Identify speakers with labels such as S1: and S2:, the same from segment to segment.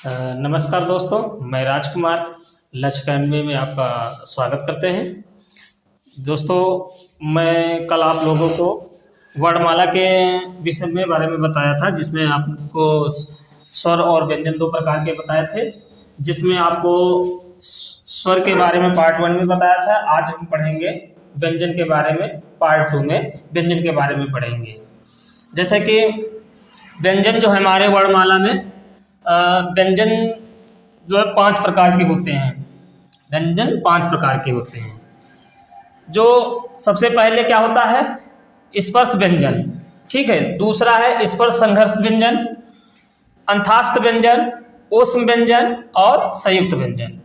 S1: नमस्कार दोस्तों, मैं राजकुमार लक्ष्य अकेडमी में आपका स्वागत करते हैं। दोस्तों, मैं कल आप लोगों को वर्णमाला के विषय में बारे में बताया था, जिसमें आपको स्वर और व्यंजन दो प्रकार के बताए थे, जिसमें आपको स्वर के बारे में पार्ट 1 में बताया था। आज हम पढ़ेंगे व्यंजन के बारे में, पार्ट 2 में व्यंजन के बारे में पढ़ेंगे। जैसे कि व्यंजन जो है हमारे वर्णमाला में व्यंजन जो है 5 प्रकार के होते हैं। व्यंजन 5 प्रकार के होते हैं। जो सबसे पहले क्या होता है, स्पर्श व्यंजन, ठीक है। दूसरा है स्पर्श संघर्ष व्यंजन, अंतःस्थ व्यंजन, ऊष्म व्यंजन और संयुक्त व्यंजन।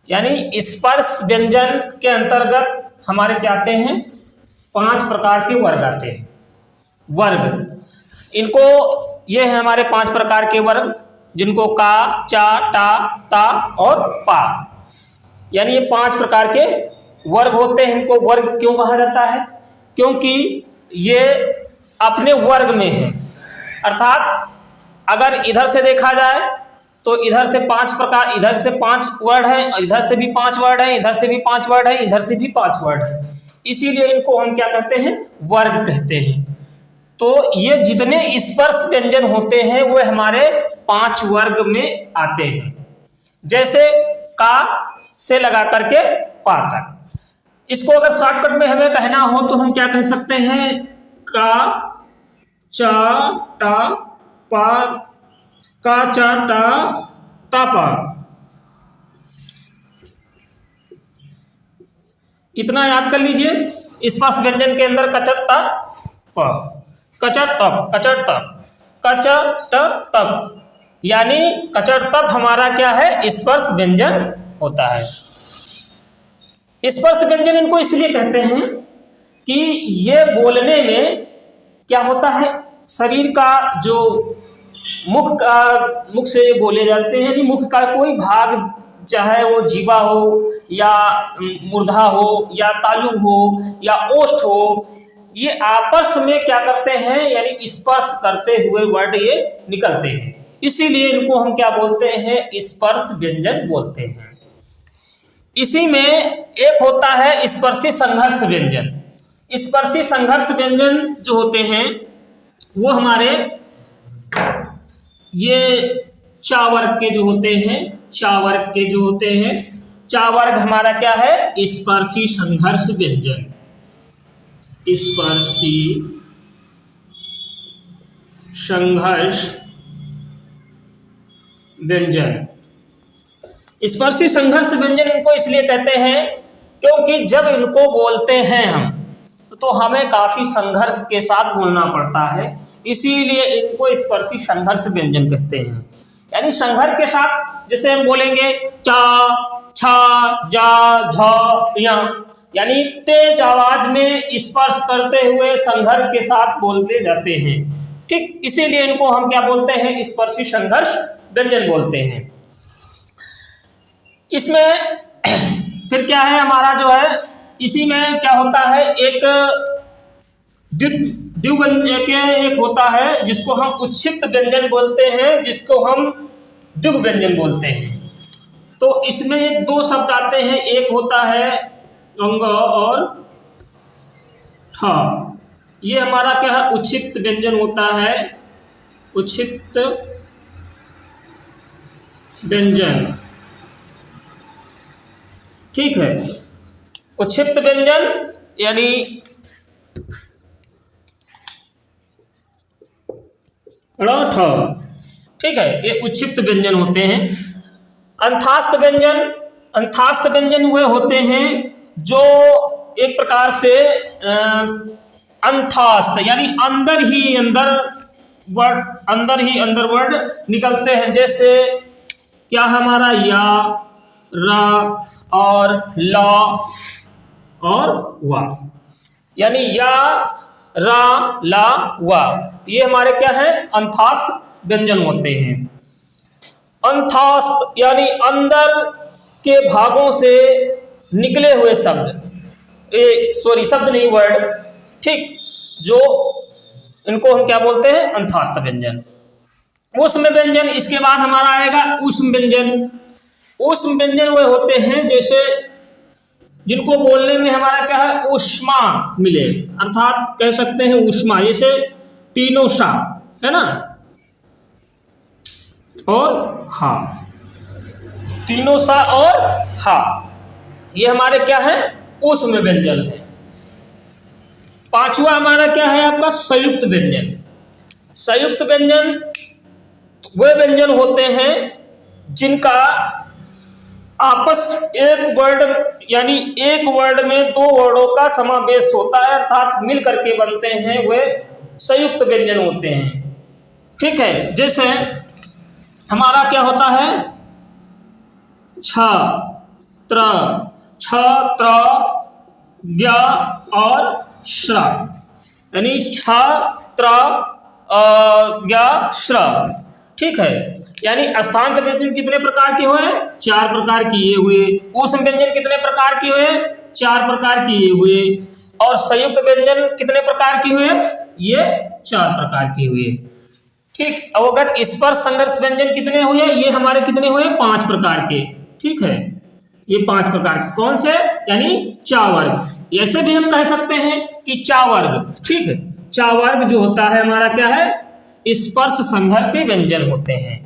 S1: यानी स्पर्श व्यंजन के अंतर्गत हमारे क्या आते हैं, 5 प्रकार के वर्ग आते हैं। वर्ग इनको, ये है हमारे 5 प्रकार के वर्ग, जिनको का, चा, टा, ता और पा, यानी ये 5 प्रकार के वर्ग होते हैं। इनको वर्ग क्यों कहा जाता है? क्योंकि ये अपने वर्ग में है। अर्थात अगर इधर से देखा जाए तो इधर से 5 प्रकार, इधर से 5 वर्ड हैं, इधर से भी 5 वर्ड हैं, इधर से भी 5 वर्ड हैं, इधर से भी 5 वर्ड हैं। इसीलिए इनको हम क्या कहते हैं, वर्ग कहते हैं। तो ये जितने स्पर्श व्यंजन होते हैं वो हमारे 5 वर्ग में आते हैं। जैसे का से लगा करके पा तक। इसको अगर शॉर्टकट में हमें कहना हो तो हम क्या कह सकते हैं, का, चा, टा, पा, का, चा, टा, ता, पा। इतना याद कर लीजिए। स्पर्श व्यंजन के अंदर कचत ता प, कचट तप, कचट तप, कचट तप, यानी कचट तप हमारा क्या है, स्पर्श व्यंजन होता है। स्पर्श व्यंजन इनको इसलिए कहते हैं कि ये बोलने में क्या होता है, शरीर का जो मुख से बोले जाते हैं, मुख का कोई भाग, चाहे वो जीवा हो या मूर्धा हो या तालु हो या ओष्ठ हो, ये आपस में क्या करते हैं, यानी स्पर्श करते हुए वर्ड ये निकलते हैं। इसीलिए इनको हम क्या बोलते हैं, स्पर्श व्यंजन बोलते हैं। इसी में एक होता है स्पर्शी संघर्ष व्यंजन। स्पर्शी संघर्ष व्यंजन जो होते हैं वो हमारे ये चा वर्ग के जो होते हैं, चा वर्ग के जो होते हैं। चा वर्ग हमारा क्या है, स्पर्शी संघर्ष व्यंजन। स्पर्शी संघर्ष व्यंजन। स्पर्शी संघर्ष व्यंजन इनको इसलिए कहते हैं क्योंकि जब इनको बोलते हैं हम तो हमें काफी संघर्ष के साथ बोलना पड़ता है, इसीलिए इनको स्पर्शी संघर्ष व्यंजन कहते हैं। यानी संघर्ष के साथ, जैसे हम बोलेंगे चा, छा, जा, झ, या, यानी तेज आवाज में स्पर्श करते हुए संघर्ष के साथ बोलते जाते हैं। ठीक, इसीलिए इनको हम क्या बोलते हैं, स्पर्शी संघर्ष व्यंजन बोलते हैं। इसमें फिर क्या है हमारा जो है, इसी में क्या होता है, एक एक होता है जिसको हम उच्छिष्ट व्यंजन बोलते हैं, जिसको हम द्विग व्यंजन बोलते हैं। तो इसमें 2 शब्द आते हैं, एक होता है अंग और ठ। ये हमारा क्या है, उच्छिष्ट व्यंजन होता है, उच्छिष्ट व्यंजन। ठीक है, उच्छिष्ट व्यंजन यानी ठ, ठीक है, ये उच्छिष्ट व्यंजन होते हैं। अंतःस्थ व्यंजन, अंतःस्थ व्यंजन वे होते हैं जो एक प्रकार से अंतःस्थ यानी अंदर ही अंदर वर्ड निकलते हैं। जैसे क्या हमारा या, रा और ला और वा, यानी या, रा, ला, वा, ये हमारे क्या है, अंतःस्थ व्यंजन होते हैं। अंतःस्थ यानी अंदर के भागों से निकले हुए शब्द, शब्द नहीं, वर्ड, ठीक, जो इनको हम क्या बोलते हैं, अंतःस्थ व्यंजन। ऊष्म व्यंजन, इसके बाद हमारा आएगा ऊष्म व्यंजन। ऊष्म व्यंजन वो होते हैं जैसे जिनको बोलने में हमारा क्या है, ऊष्मा मिले, अर्थात कह सकते हैं ऊष्मा, जैसे तीनों सा है ना, और हा, तीनों सा और हा, ये हमारे क्या है, ऊष्म व्यंजन है। पांचवा हमारा क्या है आपका, संयुक्त व्यंजन। संयुक्त व्यंजन वे व्यंजन होते हैं जिनका आपस एक वर्ड यानी एक वर्ड में दो वर्डों का समावेश होता है, अर्थात मिल करके बनते हैं, वे संयुक्त व्यंजन होते हैं। ठीक है, जैसे हमारा क्या होता है, छात्र, छात्र, ज्ञा और श्र, यानी छात्र ज्ञा श्र। ठीक है, यानी अस्थान्त व्यंजन कितने प्रकार के हुए, चार प्रकार के ये हुए। ऊष्म व्यंजन कितने प्रकार के हुए, चार प्रकार के ये हुए। और संयुक्त व्यंजन कितने प्रकार के हुए, ये चार प्रकार के हुए। ठीक, अवगत स्पर्श संघर्ष व्यंजन कितने हुए, ये हमारे कितने हुए, पांच प्रकार के। ठीक है, ये पांच प्रकार के कौन से, यानी चावर्ग। ऐसे भी हम कह सकते हैं कि चावर्ग। ठीक है, चावर्ग जो होता है हमारा क्या है, स्पर्श संघर्षी व्यंजन होते हैं।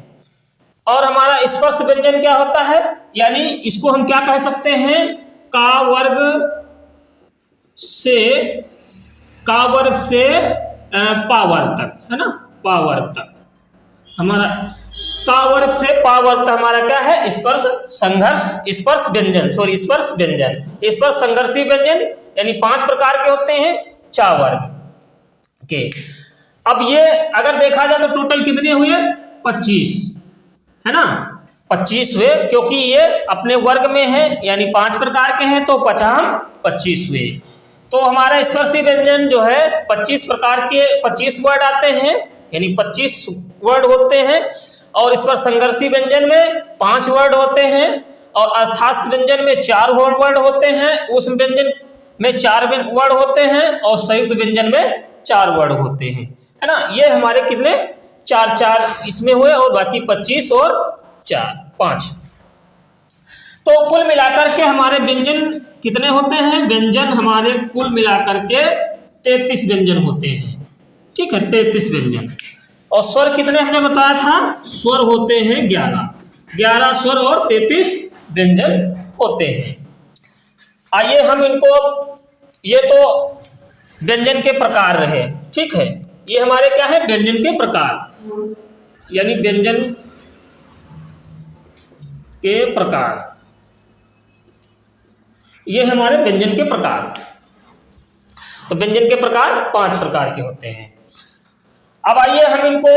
S1: और हमारा स्पर्श व्यंजन क्या होता है, यानी इसको हम क्या कह सकते हैं, का वर्ग से पा वर्ग तक, है ना, पा वर्ग तक हमारा, का वर्ग से पा वर्ग तक हमारा क्या है, स्पर्श संघर्ष, स्पर्श व्यंजन, सॉरी स्पर्श व्यंजन, स्पर्श संघर्षी व्यंजन, यानी पांच प्रकार के होते हैं चा वर्ग के। अब ये अगर देखा जाए तो टोटल कितने हुए, 25, है ना, 25 हुए, क्योंकि ये अपने वर्ग में है, यानी पांच प्रकार के हैं, तो 25 हुए। तो हमारा स्पर्शी व्यंजन जो है 25 प्रकार के, 25 वर्ड आते हैं, यानी 25 वर्ड होते हैं। और स्पर्श संघर्षी व्यंजन में 5 वर्ड होते हैं, और अस्थास्थ व्यंजन में 4 वर्ड होते हैं, ऊष्म व्यंजन में 4 वर्ड होते हैं, और संयुक्त व्यंजन में 4 वर्ड होते हैं, है ना। ये हमारे कितने, 4 इसमें हुए, और बाकी 25 और 5। तो कुल मिलाकर के हमारे व्यंजन कितने होते हैं, व्यंजन हमारे कुल मिलाकर के 33 व्यंजन होते हैं। ठीक है, 33 व्यंजन। और स्वर कितने हमने बताया था, स्वर होते हैं 11 स्वर और 33 व्यंजन होते हैं। आइए हम इनको, ये तो व्यंजन के प्रकार रहे। ठीक है, ये हमारे क्या है, व्यंजन के प्रकार, यानी व्यंजन के प्रकार, ये हमारे व्यंजन के प्रकार। तो व्यंजन के प्रकार 5 प्रकार के होते हैं। अब आइए हम इनको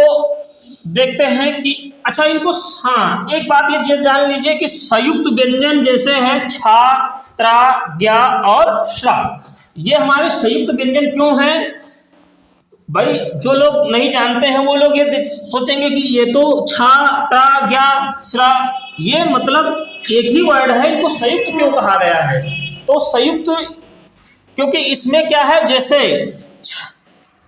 S1: देखते हैं कि अच्छा इनको, हाँ एक बात ये जान लीजिए कि संयुक्त व्यंजन जैसे है छा, त्रा, ज्ञा और श्रा, ये हमारे संयुक्त व्यंजन क्यों हैं भाई। जो लोग नहीं जानते हैं वो लोग ये सोचेंगे कि ये तो छा, त्रा, ज्ञा, श्रा, ये मतलब एक ही वर्ड है, इनको संयुक्त क्यों कहा गया है। तो संयुक्त क्योंकि इसमें क्या है, जैसे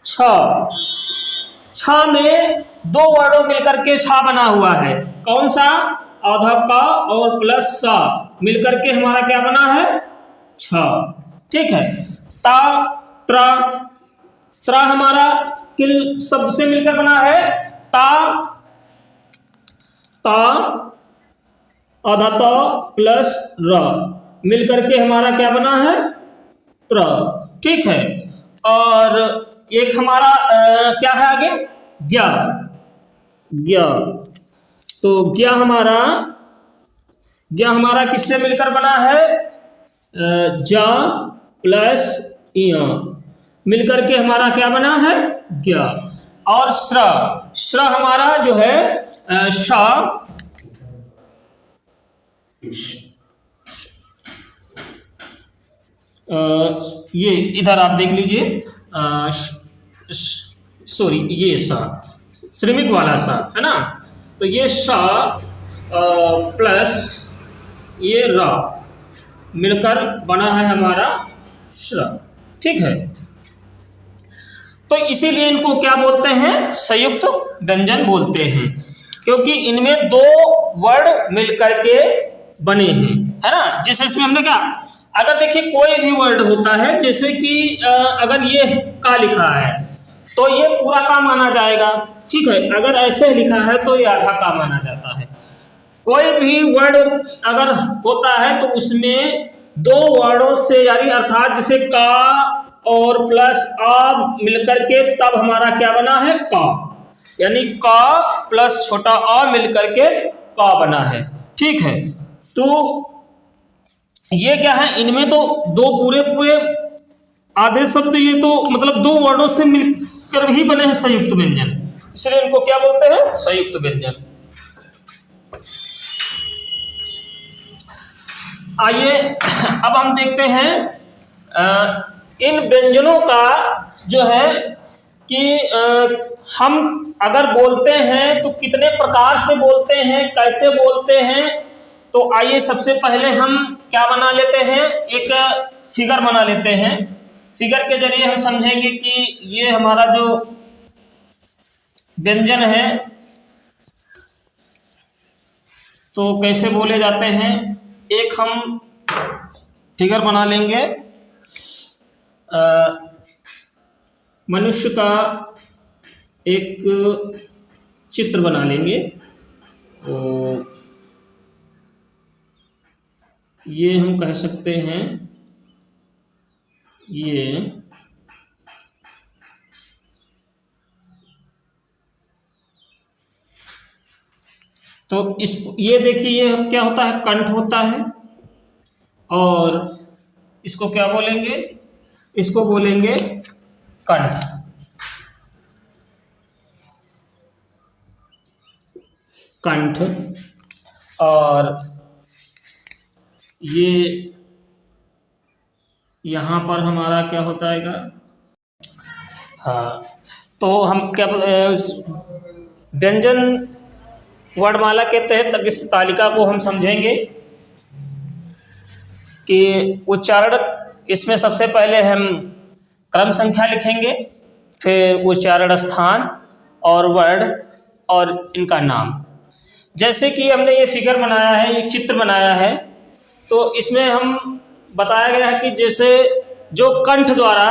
S1: छ में 2 वर्डों मिलकर के छा बना हुआ है, कौन सा, आधा का और प्लस सा मिलकर के हमारा क्या बना है, छ। ठीक है, ता, त्रा, त्रा हमारा किल शब्द से मिलकर बना है, ता, आधा ता प्लस र मिलकर के हमारा क्या बना है, त्र। ठीक है, और एक हमारा क्या है आगे, ज्ञा, ज्ञा। तो ज्ञा हमारा किससे मिलकर बना है, जा प्लस या मिलकर के हमारा क्या बना है, ज्ञा। और श्र हमारा जो है शा, ये इधर आप देख लीजिए, सॉरी ये सा, श्रमिक वाला सा, है ना। तो ये सा प्लस ये रा मिलकर बना है हमारा श्र। ठीक है, तो इसीलिए इनको क्या बोलते हैं, संयुक्त व्यंजन बोलते हैं, क्योंकि इनमें दो वर्ड मिलकर के बने हैं, है ना। जैसे इसमें हमने क्या, अगर देखिए कोई भी वर्ड होता है, जैसे कि अगर ये का लिखा है तो ये पूरा का माना जाएगा, ठीक है। अगर ऐसे लिखा है तो ये आधा का माना जाता है। कोई भी वर्ड अगर होता है तो उसमें दो वर्डों से, यानी अर्थात जैसे का और प्लस आ मिलकर के तब हमारा क्या बना है, का, यानी का प्लस छोटा आ मिलकर के का बना है, ठीक है। तो ये क्या है, इनमें तो दो पूरे पूरे आधे शब्द ये तो मतलब दो वर्डों से मिलकर ही बने हैं संयुक्त व्यंजन, इसलिए इनको क्या बोलते हैं, संयुक्त व्यंजन। आइए अब हम देखते हैं इन व्यंजनों का जो है कि हम अगर बोलते हैं तो कितने प्रकार से बोलते हैं, कैसे बोलते हैं। तो आइए सबसे पहले हम क्या बना लेते हैं, एक फिगर बना लेते हैं। फिगर के जरिए हम समझेंगे कि ये हमारा जो व्यंजन है तो कैसे बोले जाते हैं। एक हम फिगर बना लेंगे, मनुष्य का एक चित्र बना लेंगे। तो ये हम कह सकते हैं, ये तो ये देखिए, ये क्या होता है, कंठ होता है, और इसको क्या बोलेंगे, इसको बोलेंगे कंठ। कंठ, और ये यहाँ पर हमारा क्या होता है, हाँ। तो हम क्या व्यंजन वर्णमाला के तहत इस तालिका को हम समझेंगे कि उच्चारण, इसमें सबसे पहले हम क्रम संख्या लिखेंगे, फिर उच्चारण स्थान और वर्ड और इनका नाम। जैसे कि हमने ये फिगर बनाया है, ये चित्र बनाया है, तो इसमें हम बताया गया है कि जैसे जो कंठ द्वारा,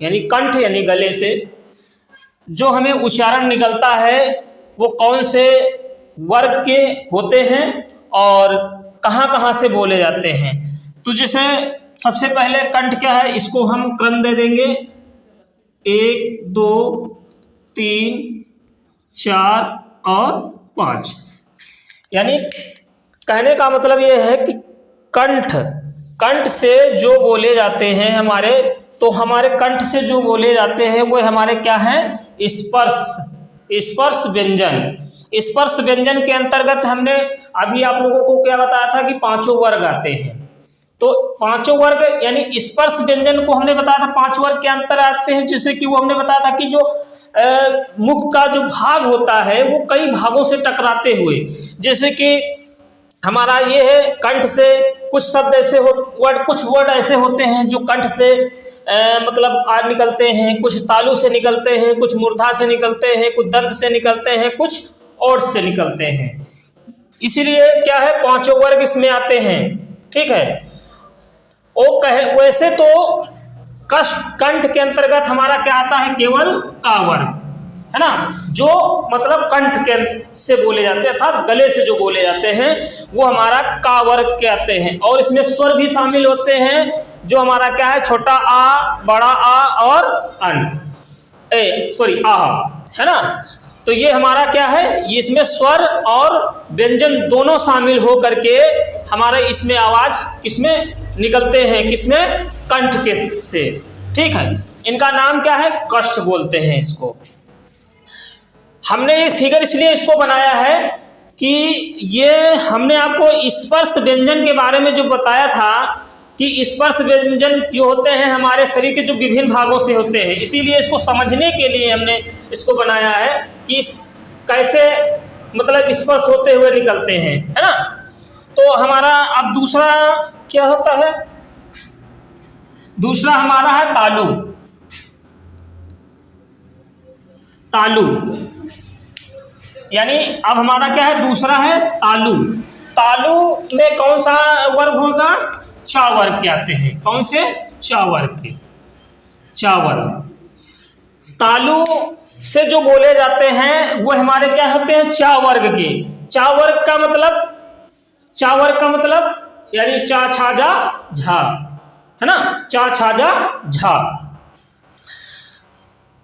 S1: यानी कंठ यानी गले से जो हमें उच्चारण निकलता है वो कौन से वर्ग के होते हैं और कहाँ कहाँ से बोले जाते हैं। तो जैसे सबसे पहले कंठ क्या है, इसको हम क्रम दे देंगे 1 2 3 4 और 5। यानी कहने का मतलब ये है कि कंठ से जो बोले जाते हैं हमारे, तो हमारे कंठ से जो बोले जाते हैं वो हमारे क्या हैं, स्पर्श व्यंजन। स्पर्श व्यंजन के अंतर्गत हमने अभी आप लोगों को क्या बताया था कि 5 वर्ग आते हैं। तो 5 वर्ग यानी स्पर्श व्यंजन को हमने बताया था 5 वर्ग के अंतर आते हैं। जैसे कि वो हमने बताया था कि जो मुख का जो भाग होता है वो कई भागों से टकराते हुए, जैसे कि हमारा ये है कंठ से कुछ शब्द ऐसे कुछ वर्ड ऐसे होते हैं जो कंठ से मतलब निकलते हैं, कुछ तालु से निकलते हैं, कुछ मूर्धा से निकलते हैं, कुछ दंत से निकलते हैं, कुछ ओठ से निकलते हैं। इसीलिए क्या है 5 वर्ग इसमें आते हैं, ठीक है। वैसे तो कंठ के अंतर्गत हमारा क्या आता है, केवल का वर्ग, है ना, जो मतलब कंठ के से बोले जाते हैं अर्थात गले से जो बोले जाते हैं वो हमारा का वर्ग के आते हैं। और इसमें स्वर भी शामिल होते हैं जो हमारा क्या है, छोटा आ, बड़ा आ और आ, है ना। तो ये हमारा क्या है, इसमें स्वर और व्यंजन दोनों शामिल हो करके हमारे इसमें आवाज किसमें निकलते हैं, किसमें, कंठ के से, ठीक है। इनका नाम क्या है, कष्ट बोलते हैं इसको। हमने इस फिगर इसलिए इसको बनाया है कि ये हमने आपको स्पर्श व्यंजन के बारे में जो बताया था कि स्पर्श व्यंजन जो होते हैं हमारे शरीर के जो विभिन्न भागों से होते हैं, इसीलिए इसको समझने के लिए हमने इसको बनाया है कि कैसे मतलब स्पर्श होते हुए निकलते हैं, है ना। तो हमारा अब दूसरा क्या होता है, दूसरा हमारा है तालु। तालु, यानी अब हमारा क्या है, दूसरा है तालु। तालु में कौन सा वर्ग होगा, चा वर्ग के आते हैं। कौन से, चा वर्ग के, चा वर्ग। तालु से जो बोले जाते हैं वो हमारे क्या होते हैं, चा वर्ग के। चा वर्ग का मतलब, चा वर्ग का मतलब यानी चा छा जा झा, है ना, चा छा जा झा।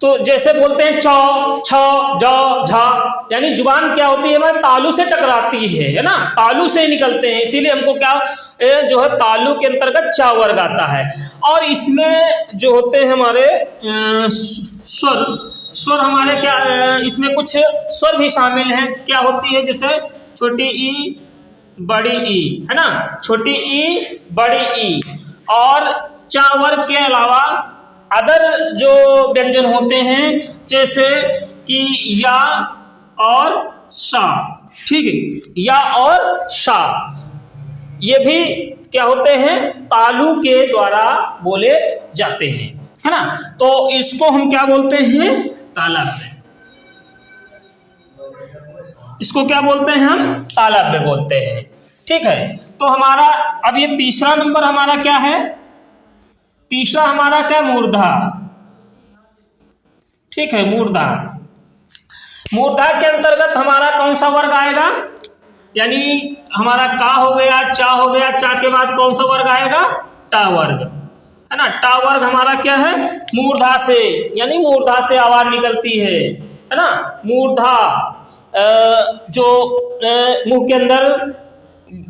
S1: तो जैसे बोलते हैं चौ छ जा झा, यानी जुबान क्या होती है हमारे, तालु से टकराती है ना, तालु से निकलते हैं, इसीलिए हमको क्या जो है तालु के अंतर्गत चा वर्ग आता है। और इसमें जो होते हैं हमारे स्वर, स्वर हमारे क्या, इसमें कुछ स्वर भी शामिल हैं। क्या होती है, जैसे छोटी ई बड़ी ई, है ना, छोटी ई बड़ी ई। और चा वर्ग के अलावा अदर जो व्यंजन होते हैं जैसे कि या और सा, ठीक है, या और सा, ये भी क्या होते हैं, तालु के द्वारा बोले जाते हैं, है ना। तो इसको हम क्या बोलते हैं, तालव्य। इसको क्या बोलते हैं हम, तालव्य बोलते हैं, ठीक है। तो हमारा अब ये तीसरा नंबर हमारा क्या है, तीसरा हमारा क्या, मूर्धा, ठीक है, मूर्धा। मूर्धा के अंतर्गत हमारा कौन सा वर्ग आएगा, यानी हमारा का हो गया, चा हो गया, चा के बाद कौन सा वर्ग आएगा, टा वर्ग, है ना। टा वर्ग हमारा क्या है, मूर्धा से, यानी मूर्धा से आवाज निकलती है ना। मूर्धा जो मुंह के अंदर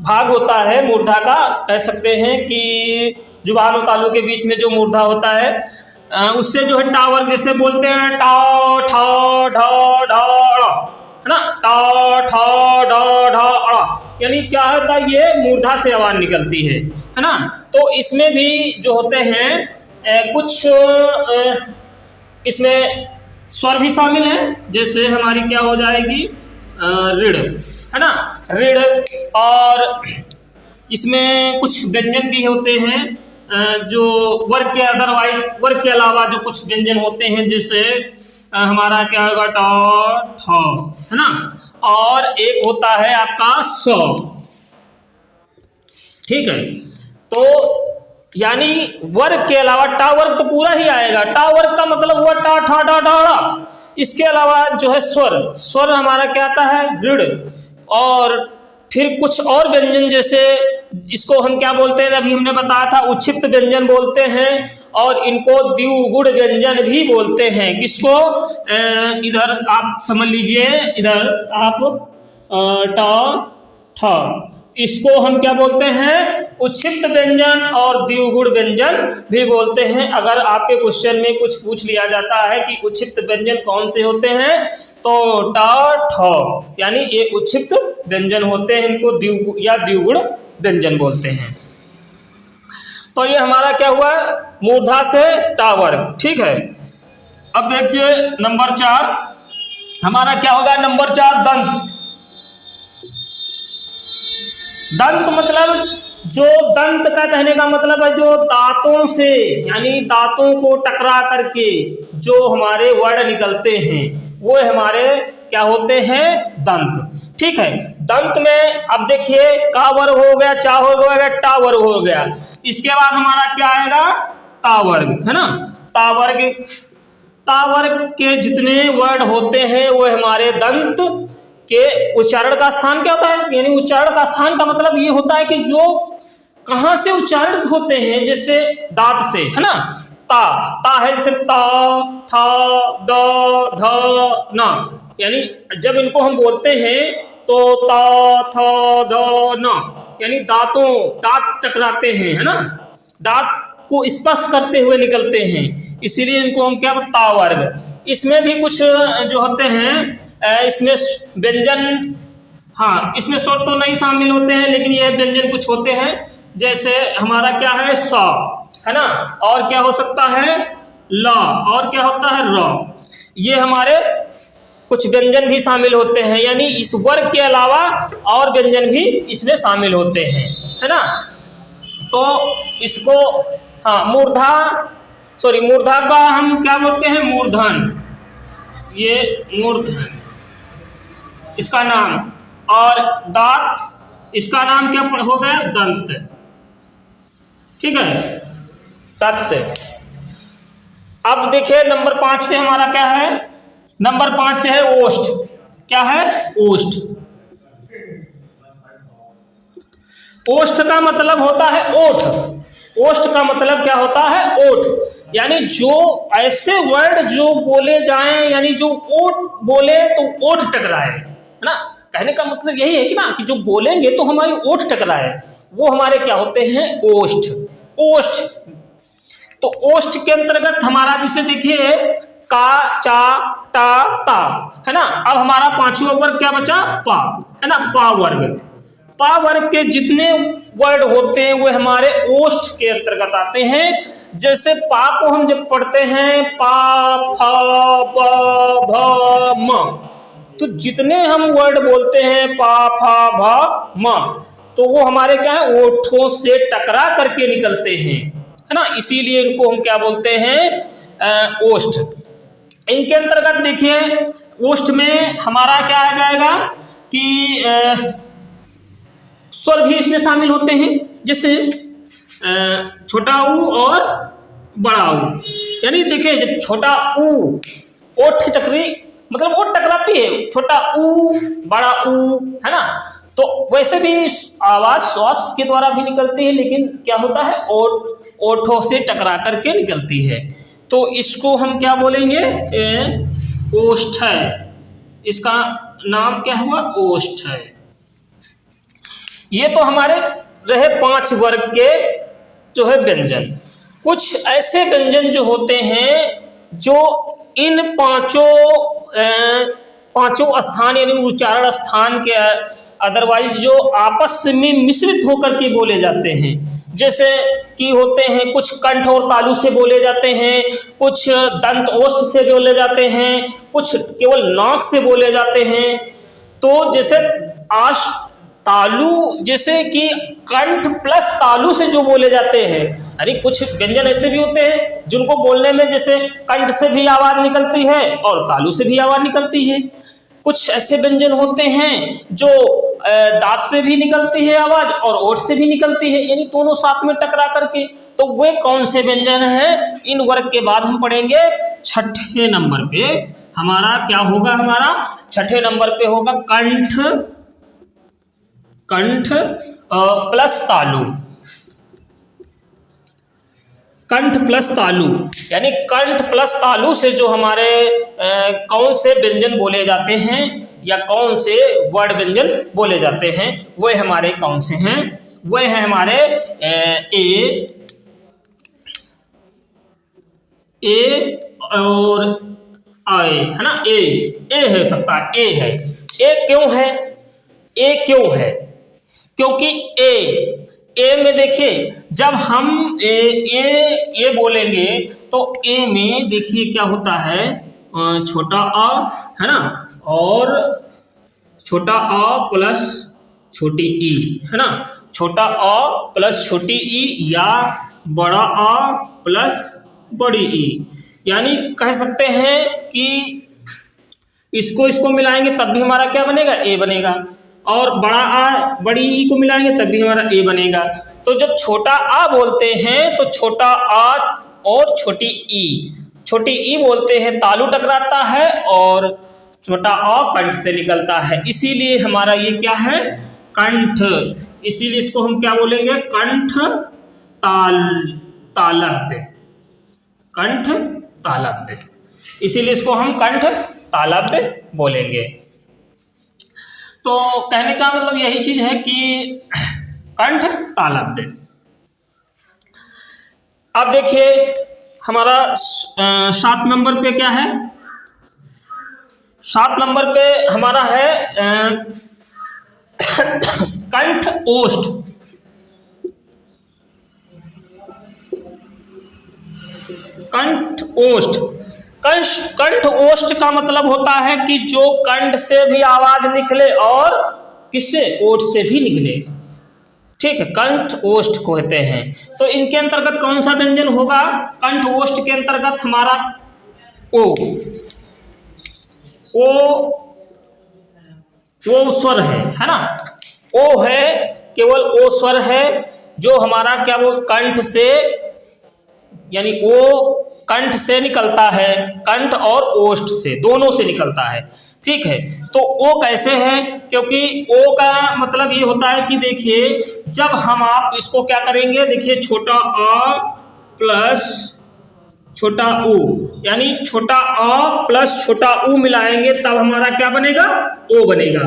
S1: भाग होता है मूर्धा का, कह सकते हैं कि जुबान और तालु के बीच में जो मूर्धा होता है, उससे जो है टा वर्ग, जैसे बोलते हैं टा ठा ढा ढा ड़ा, है ना, टा ठा ढा ढा ड़ा, यानी क्या होता है, ये मूर्धा से आवाज निकलती है ना। तो इसमें भी जो होते हैं कुछ इसमें स्वर भी शामिल है, जैसे हमारी क्या हो जाएगी, ऋढ़, है ना, ऋढ़। और इसमें कुछ व्यंजन भी होते हैं जो वर्ग के अदरवाइज, वर्ग के अलावा जो कुछ व्यंजन होते हैं, जैसे हमारा क्या होगा, ट ठ, है ना। और एक होता है आपका स, ठीक है। तो यानी वर्ग के अलावा टा वर्ग तो पूरा ही आएगा, टा वर्ग का मतलब हुआ टा ठा डा ढा। इसके अलावा जो है स्वर, स्वर हमारा क्या आता है, ऋढ़। और फिर कुछ और व्यंजन, जैसे इसको हम क्या बोलते हैं, अभी हमने बताया था, उच्छिप्त व्यंजन बोलते हैं, और इनको द्विगुण व्यंजन भी बोलते हैं। किसको, इधर आप समझ लीजिए, इधर आप टा ठा, इसको हम क्या बोलते हैं, उच्छिप्त व्यंजन और द्विगुण व्यंजन भी बोलते हैं। अगर आपके क्वेश्चन में कुछ पूछ लिया जाता है कि उच्छिप्त व्यंजन कौन से होते हैं, तो टा ठ, यानी ये उच्छिप्त व्यंजन होते हैं, इनको द्विगुण या द्विगुण व्यंजन बोलते हैं। तो ये हमारा क्या हुआ, मूर्धा से टा वर्ग, ठीक है। अब देखिए नंबर 4 हमारा क्या होगा, नंबर 4 दंत। दंत मतलब, जो दंत का कहने का मतलब है जो दांतों से, यानी दांतों को टकरा करके जो हमारे वर्ण निकलते हैं, वो हमारे क्या होते हैं, दंत, ठीक है। दंत में अब देखिए, का वर्ग हो गया, चा वर्ग हो गया, टा वर्ग हो गया। इसके बाद हमारा क्या आएगा, ता वर्ग, है ना। ता वर्ग, ता वर्ग के जितने वर्ण होते हैं वो हमारे दंत के उच्चारण का स्थान क्या होता है, यानी उच्चारण का स्थान का मतलब ये होता है कि जो कहाँ से उच्चारित होते हैं, जैसे दांत से, है ना। ता, ता है जैसे ता था द ध ना, यानी जब इनको हम बोलते हैं तो ता था द ना, यानी दांतों, दांत टकराते हैं, है ना, दांत को स्पर्श करते हुए निकलते हैं, इसीलिए इनको हम क्या, ता वर्ग। इसमें भी कुछ जो होते हैं, इसमें व्यंजन, हाँ इसमें स्वर तो नहीं शामिल होते हैं, लेकिन ये व्यंजन कुछ होते हैं, जैसे हमारा क्या है, सा, है ना, और क्या हो सकता है, ला, और क्या होता है, र। ये हमारे कुछ व्यंजन भी शामिल होते हैं, यानी इस वर्ग के अलावा और व्यंजन भी इसमें शामिल होते हैं, है ना। तो इसको, हाँ मूर्धा, सॉरी मूर्धा का हम क्या बोलते हैं, मूर्धन, ये मूर्धन इसका नाम, और दांत इसका नाम क्या हो गया? दंत। ठीक है, दंत। अब देखिए नंबर 5 पे हमारा क्या है? नंबर 5 पे है ओष्ठ। क्या है? ओष्ठ। ओष्ठ का मतलब होता है ओठ। ओष्ठ का मतलब क्या होता है? ओठ। यानी जो ऐसे वर्ड जो बोले जाएं, यानी जो ओठ बोले तो ओठ टकराए, है ना। कहने का मतलब यही है कि ना, कि जो बोलेंगे तो हमारी ओठ टकराए, वो हमारे क्या होते हैं? ओष्ठ। ओष्ठ। तो ओष्ठ के अंतर्गत हमारा जिसे देखिए का, चा, टा, ता, है ना। अब हमारा पांचवा वर्ग क्या बचा? पा, है ना। पा वर्ग। पा वर्ग के जितने वर्ड होते हैं वो हमारे ओष्ठ के अंतर्गत आते हैं। जैसे पा को हम जब पढ़ते हैं, पा, फा, प, भ, म, तो जितने हम वर्ड बोलते हैं पा, फा, भा, म, तो वो हमारे क्या है? ओठों से टकरा करके निकलते हैं, है ना। इसीलिए इनको हम क्या बोलते हैं? ओष्ठ। इनके अंतर्गत देखिए ओष्ठ में हमारा क्या आ जाएगा कि स्वर भी इसमें शामिल होते हैं, जैसे छोटा ऊ और बड़ा ऊ। यानी देखिए जब छोटा ऊ, ओठ टकरी, मतलब ओठ टकराती है, छोटा ऊ, बड़ा ऊ, है ना। तो वैसे भी आवाज श्वास के द्वारा भी निकलती है, लेकिन क्या होता है? ओठों से टकरा करके निकलती है। तो इसको हम क्या बोलेंगे? ओष्ठ है। इसका नाम क्या हुआ? ओष्ठ है। ये तो हमारे रहे 5 वर्ग के जो है व्यंजन। कुछ ऐसे व्यंजन जो होते हैं जो इन पांचों स्थान यानी उच्चारण स्थान के अदरवाइज जो आपस में मिश्रित होकर के बोले जाते हैं। जैसे कि होते हैं कुछ कंठ और तालु से बोले जाते हैं, कुछ दंत ओष्ठ से बोले जाते हैं, कुछ केवल नाक से बोले जाते हैं। तो जैसे आश तालु, जैसे कि कंठ प्लस तालु से जो बोले जाते हैं, यानी कुछ व्यंजन ऐसे भी होते हैं जिनको बोलने में जैसे कंठ से भी आवाज निकलती है और तालु से भी आवाज निकलती है। कुछ ऐसे व्यंजन होते हैं जो दांत से भी निकलती है आवाज और ओठ से भी निकलती है, यानी दोनों साथ में टकरा करके। तो वे कौन से व्यंजन हैं? इन वर्ग के बाद हम पढ़ेंगे 6ठे नंबर पे हमारा क्या होगा? हमारा 6ठे नंबर पे होगा कंठ प्लस तालु। कंठ प्लस तालु, यानी कंठ प्लस तालु से जो हमारे कौन से व्यंजन बोले जाते हैं या कौन से वर्ड व्यंजन बोले जाते हैं, वे हमारे कौन से हैं? वे हैं हमारे ए और आए, है ना। ए है सकता, ए है। ए क्यों है? ए क्यों है? क्योंकि ए में देखिए जब हम ए बोलेंगे तो ए में देखिए क्या होता है? छोटा आ, है ना, और छोटा आ प्लस छोटी ई, है ना। छोटा आ प्लस छोटी ई या बड़ा आ प्लस बड़ी ई, यानी कह सकते हैं कि इसको मिलाएंगे तब भी हमारा क्या बनेगा? ए बनेगा। और बड़ा आ बड़ी ई को मिलाएंगे तब भी हमारा ए बनेगा। तो जब छोटा आ बोलते हैं तो छोटा आ और छोटी ई बोलते हैं, तालु टकराता है और छोटा आ कंठ से निकलता है, इसीलिए हमारा ये क्या है? कंठ। इसीलिए इसको हम क्या बोलेंगे? कंठ तालव्य। कंठ तालव्य, इसीलिए इसको हम कंठ तालव्य बोलेंगे। तो कहने का मतलब यही चीज है कि कंठ तालव्य। अब देखिए हमारा 7 नंबर पे क्या है? 7 नंबर पे हमारा है कंठ ओष्ठ। कंठ ओष्ठ। कंठ ओष्ठ का मतलब होता है कि जो कंठ से भी आवाज निकले और किससे? ओठ से भी निकले। ठीक है, कंठ ओष्ठ कहते हैं। तो इनके अंतर्गत कौन सा व्यंजन होगा? कंठ ओष्ठ के अंतर्गत हमारा ओ। ओ स्वर है ना। ओ है, केवल ओ स्वर है जो हमारा क्या वो कंठ से, यानी ओ कंठ से निकलता है, कंठ और ओष्ठ से, दोनों से निकलता है। ठीक है, तो ओ कैसे है, क्योंकि ओ का मतलब ये होता है कि देखिए जब हम आप इसको क्या करेंगे, देखिए छोटा अ प्लस छोटा उ, यानी छोटा अ प्लस छोटा उ मिलाएंगे तब हमारा क्या बनेगा, ओ बनेगा।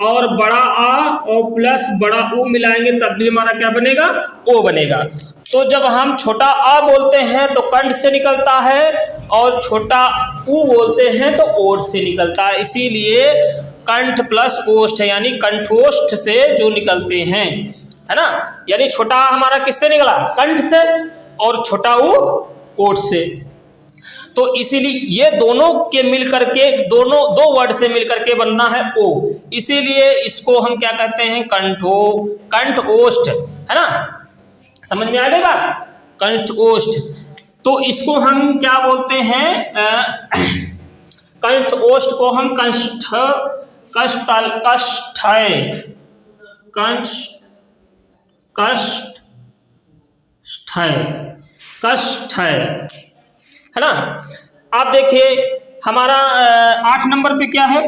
S1: और बड़ा आ और प्लस बड़ा उ मिलाएंगे तब भी हमारा क्या बनेगा, ओ बनेगा। तो जब हम छोटा अ बोलते हैं तो कंठ से निकलता है, और छोटा उ बोलते हैं तो ओठ से निकलता है। इसीलिए कंठ प्लस ओष्ठ है, यानी कंठोष्ठ से जो निकलते हैं, है ना। यानी छोटा हमारा किससे निकला, कंठ से, और छोटा उ ओठ से। तो इसीलिए ये दोनों के मिलकर के, दोनों दो वर्ड से मिलकर के बनना है ओ। इसीलिए इसको हम क्या कहते हैं, कंठ ओष्ठ, है ना। समझ में आ गई बात, कंठ ओष्ठ। तो इसको हम क्या बोलते हैं, कंठ ओष्ठ को हम कष्ट है ना। आप देखिए हमारा 8 नंबर पे क्या है,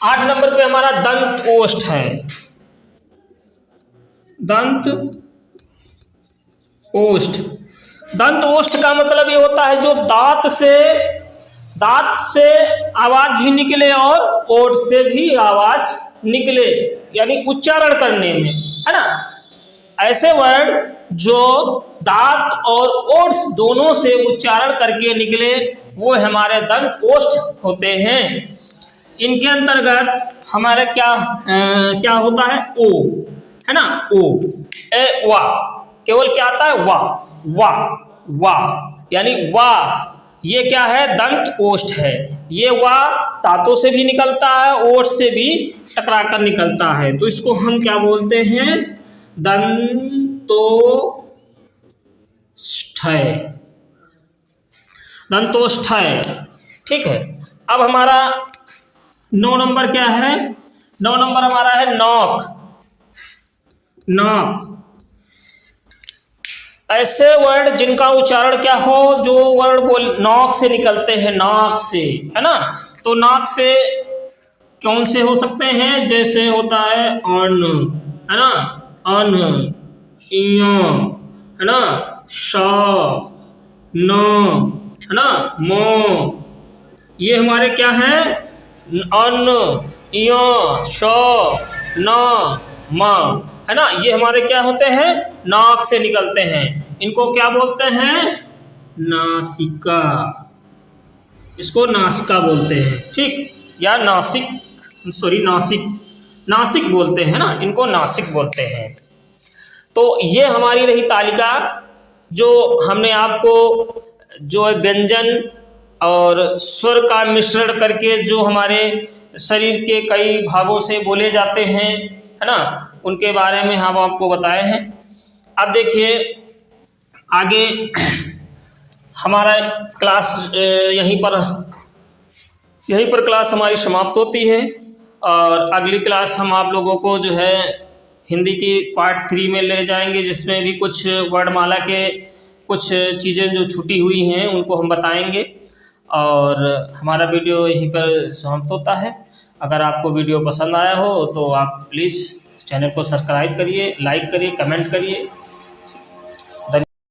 S1: 8 नंबर पे हमारा दंत ओष्ठ है। दंत ओष्ठ का मतलब ये होता है जो दांत से आवाज भी निकले और ओठ से भी आवाज निकले, यानी उच्चारण करने में, है ना। ऐसे वर्ड जो दांत और ओठ दोनों से उच्चारण करके निकले वो हमारे दंत ओष्ठ होते हैं। इनके अंतर्गत हमारे क्या होता है, ओ, है ना, ओ ए वा, केवल क्या आता है, वा, यानी वा, ये क्या है, दंत ओष्ठ है। ये वा दांतों से भी निकलता है, ओठ से भी टकरा कर निकलता है, तो इसको हम क्या बोलते हैं, दंतोष्ठय। ठीक है, अब हमारा 9 नंबर क्या है, 9 नंबर हमारा है नौक। ऐसे वर्ड जिनका उच्चारण क्या हो, जो वर्ड नौक से निकलते हैं, नाक से, है ना। तो नाक से कौन से हो सकते हैं, जैसे होता है अन्न, है ना, अन, इय, है ना, श, न, है ना, म, ये हमारे क्या है, अन्न, इय, श, न, म, है ना। ये हमारे क्या होते हैं, नाक से निकलते हैं। इनको क्या बोलते हैं, नासिका। इसको नासिका बोलते हैं, ठीक, या नासिक बोलते हैं ना, इनको नासिक बोलते हैं। तो ये हमारी रही तालिका, जो हमने आपको जो व्यंजन और स्वर का मिश्रण करके जो हमारे शरीर के कई भागों से बोले जाते हैं, है ना, उनके बारे में हम आपको बताए हैं। अब देखिए आगे हमारा क्लास यहीं पर क्लास हमारी समाप्त होती है, और अगली क्लास हम आप लोगों को जो है हिंदी की पार्ट 3 में ले जाएंगे, जिसमें भी कुछ वर्णमाला के कुछ चीज़ें जो छूटी हुई हैं उनको हम बताएंगे। और हमारा वीडियो यहीं पर समाप्त होता है। अगर आपको वीडियो पसंद आया हो तो आप प्लीज़ चैनल को सब्सक्राइब करिए, लाइक करिए, कमेंट करिए।